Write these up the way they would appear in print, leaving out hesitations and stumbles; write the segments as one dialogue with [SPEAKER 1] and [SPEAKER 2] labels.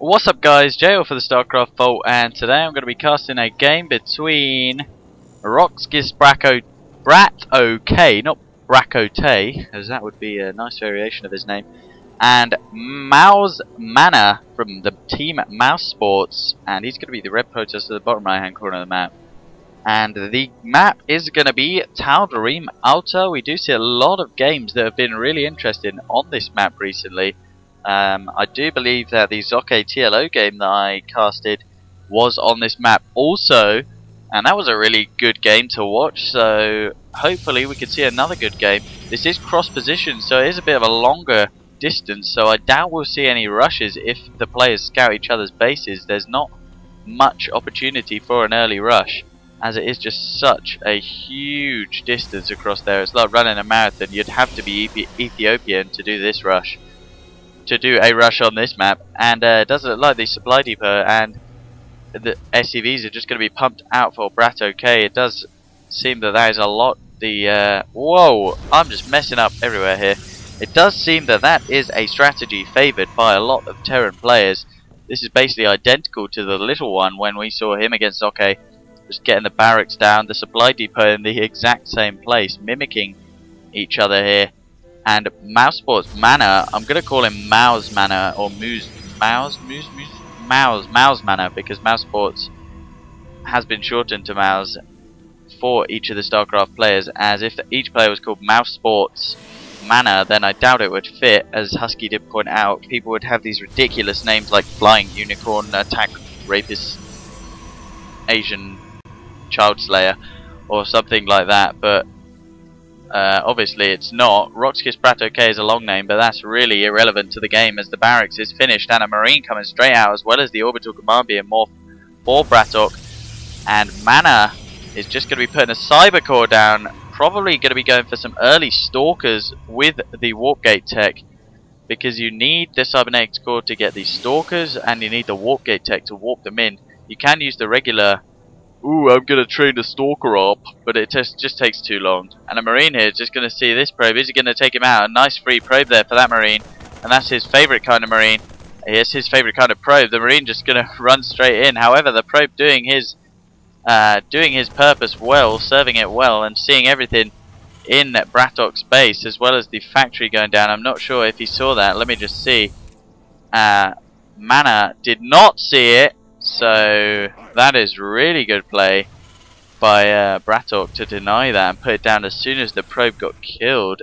[SPEAKER 1] What's up guys, JL for the StarCraft Vault, and today I'm going to be casting a game between BratOK, not BratOK, as that would be a nice variation of his name, and Mouse Mana from the team Mouse Sports, and he's going to be the red protester at the bottom right hand corner of the map. And the map is going to be Tal'Darim Alta. We do see a lot of games that have been really interesting on this map recently. I do believe that the BratOK TLO game that I casted was on this map also, and that was a really good game to watch, so hopefully we can see another good game. This is cross position, so it is a bit of a longer distance, so I doubt we'll see any rushes if the players scout each other's bases. There's not much opportunity for an early rush, as it is just such a huge distance across there. It's like running a marathon. You'd have to be Ethiopian to do this rush. To do a rush on this map, and it does look like the supply depot and the SCVs are just going to be pumped out for BratOK. It does seem that that is a lot. Whoa, I'm just messing up everywhere here. It does seem that that is a strategy favoured by a lot of Terran players. This is basically identical to the little one when we saw him against BratOK, just getting the barracks down, the supply depot in the exact same place, mimicking each other here. And Mouse Sports Mana, I'm going to call him Mouse Mana, or Mouse Mana, because Mouse Sports has been shortened to Mouse for each of the StarCraft players, as if each player was called Mouse Sports Mana, then I doubt it would fit. As Husky did point out, people would have these ridiculous names like Flying Unicorn, Attack Rapist, Asian Child Slayer, or something like that, but obviously it's not. Roxkiss BratOK is a long name, but that's really irrelevant to the game as the barracks is finished and a Marine coming straight out, as well as the orbital command being morphed for BratOK. And Mana is just going to be putting a cyber core down, probably going to be going for some early stalkers with the warp gate tech, because you need the cybernetics core to get these stalkers and you need the warp gate tech to warp them in. You can use the regular "ooh, I'm going to train the stalker up," but it just takes too long. And a Marine here is just going to see this probe. Is he going to take him out? A nice free probe there for that Marine. And that's his favourite kind of Marine. It's his favourite kind of probe. The Marine just going to run straight in. However, the probe doing his purpose well, serving it well, and seeing everything in BratOK's base, as well as the factory going down. I'm not sure if he saw that. Let me just see. Mana did not see it. So that is really good play by BratOK to deny that and put it down as soon as the probe got killed.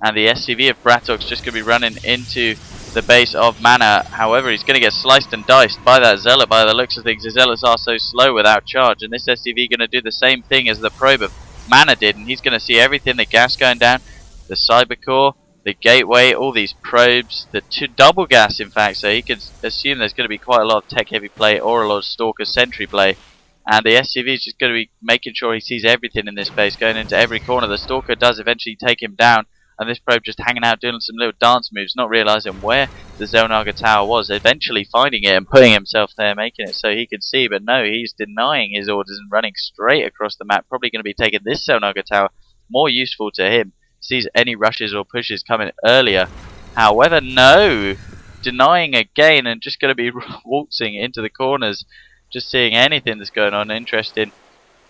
[SPEAKER 1] And the SCV of BratOK's just going to be running into the base of Mana. However, he's going to get sliced and diced by that Zealot by the looks of things. The Zealots are so slow without charge, and this SCV going to do the same thing as the probe of Mana did, and he's going to see everything, the gas going down, the cyber core, the gateway, all these probes, the double gas in fact, so he can assume there's going to be quite a lot of tech heavy play or a lot of stalker sentry play. And the SCV is just going to be making sure he sees everything in this base, going into every corner. The stalker does eventually take him down, and this probe just hanging out doing some little dance moves, not realising where the Xel'Naga tower was, eventually finding it and putting himself there, making it so he could see, but no, he's denying his orders and running straight across the map, probably going to be taking this Xel'Naga tower, more useful to him. Sees any rushes or pushes coming earlier. However, no, denying again and just going to be waltzing into the corners, just seeing anything that's going on. Interesting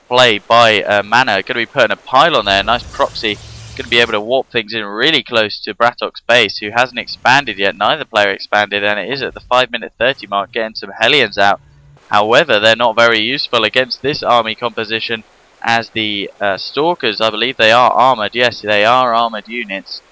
[SPEAKER 1] play by Mana. Going to be putting a pylon there, nice proxy. Going to be able to warp things in really close to BratOK's base, who hasn't expanded yet. Neither player expanded, and it is at the 5-minute 30 mark, getting some Hellions out. However, they're not very useful against this army composition, as the stalkers, I believe they are armoured. Yes, they are armoured units.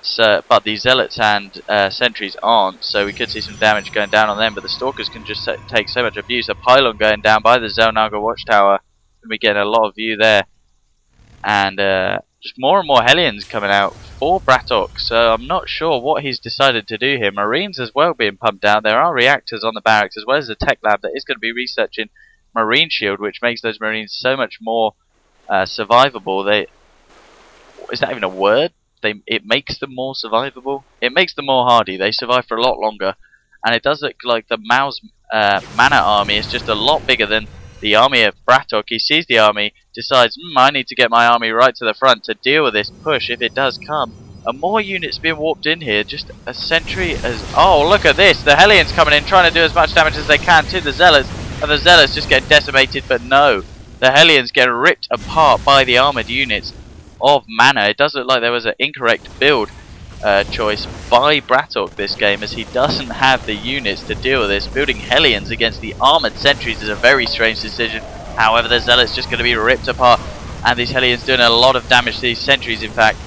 [SPEAKER 1] So, but the zealots and sentries aren't, so we could see some damage going down on them. But the stalkers can just take so much abuse. A pylon going down by the Xel'Naga watchtower, and we get a lot of view there. And just more and more Hellions coming out for BratOK. So I'm not sure what he's decided to do here. Marines as well being pumped out. There are reactors on the barracks, as well as the tech lab that is going to be researching Marine shield, which makes those Marines so much more survivable. Is that even a word? It makes them more survivable. It makes them more hardy. They survive for a lot longer, and it does look like the Mouse Mana army is just a lot bigger than the army of BratOK. He sees the army, decides, I need to get my army right to the front to deal with this push if it does come. more units being warped in here. Just a sentry as... Oh, look at this. The Hellions coming in, trying to do as much damage as they can to the Zealots. And the Zealots just getting decimated, but no. The Hellions get ripped apart by the armoured units of Mana. It does look like there was an incorrect build choice by BratOK this game, as he doesn't have the units to deal with this. Building Hellions against the armoured sentries is a very strange decision. However, the Zealots just going to be ripped apart. And these Hellions doing a lot of damage to these sentries, in fact.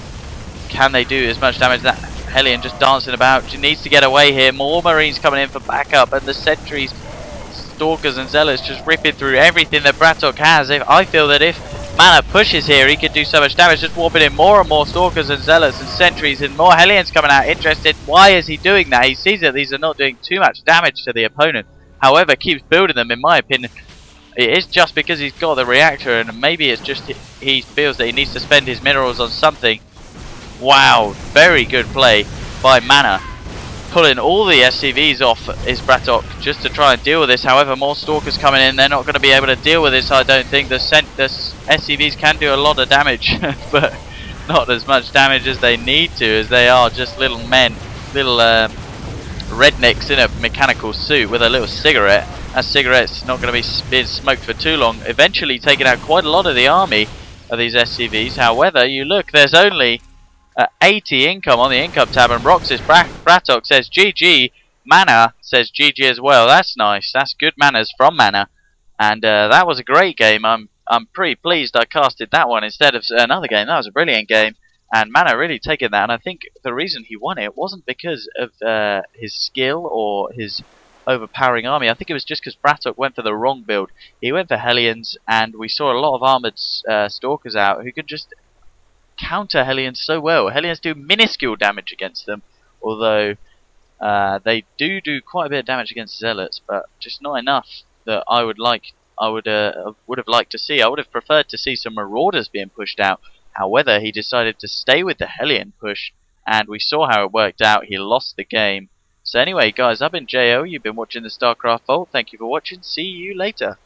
[SPEAKER 1] Can they do as much damage? That Hellion just dancing about. She needs to get away here. More Marines coming in for backup, and the sentries, Stalkers and Zealots just ripping through everything that BratOK has. I feel that if Mana pushes here, he could do so much damage, just warping in more and more Stalkers and Zealots and sentries, and more Hellions coming out. Interested, why is he doing that? He sees that these are not doing too much damage to the opponent. However, keeps building them, in my opinion. It is just because he's got the reactor, and maybe it's just he feels that he needs to spend his minerals on something. Wow, very good play by Mana. Pulling all the SCVs off is BratOK just to try and deal with this. However, more Stalkers coming in. They're not going to be able to deal with this, I don't think. The SCVs can do a lot of damage, but not as much damage as they need to, as they are just little men, little rednecks in a mechanical suit with a little cigarette. That cigarette's not going to be being smoked for too long, eventually taking out quite a lot of the army of these SCVs. However, you look, there's only 80 income on the income tab, and Roxas BratOK says GG. Mana says GG as well. That's nice. That's good manners from Mana, and that was a great game. I'm pretty pleased I casted that one instead of another game. That was a brilliant game, and Mana really taking that. And I think the reason he won it wasn't because of his skill or his overpowering army. I think it was just because BratOK went for the wrong build. He went for Hellions, and we saw a lot of armoured Stalkers out who could just counter Hellions so well. Hellions do minuscule damage against them, although they do quite a bit of damage against Zealots, but just not enough that I would have liked to see. I would have preferred to see some Marauders being pushed out. However, he decided to stay with the Hellion push, and we saw how it worked out. He lost the game. So anyway, guys, I've been JO. You've been watching the StarCraft Vault. Thank you for watching. See you later.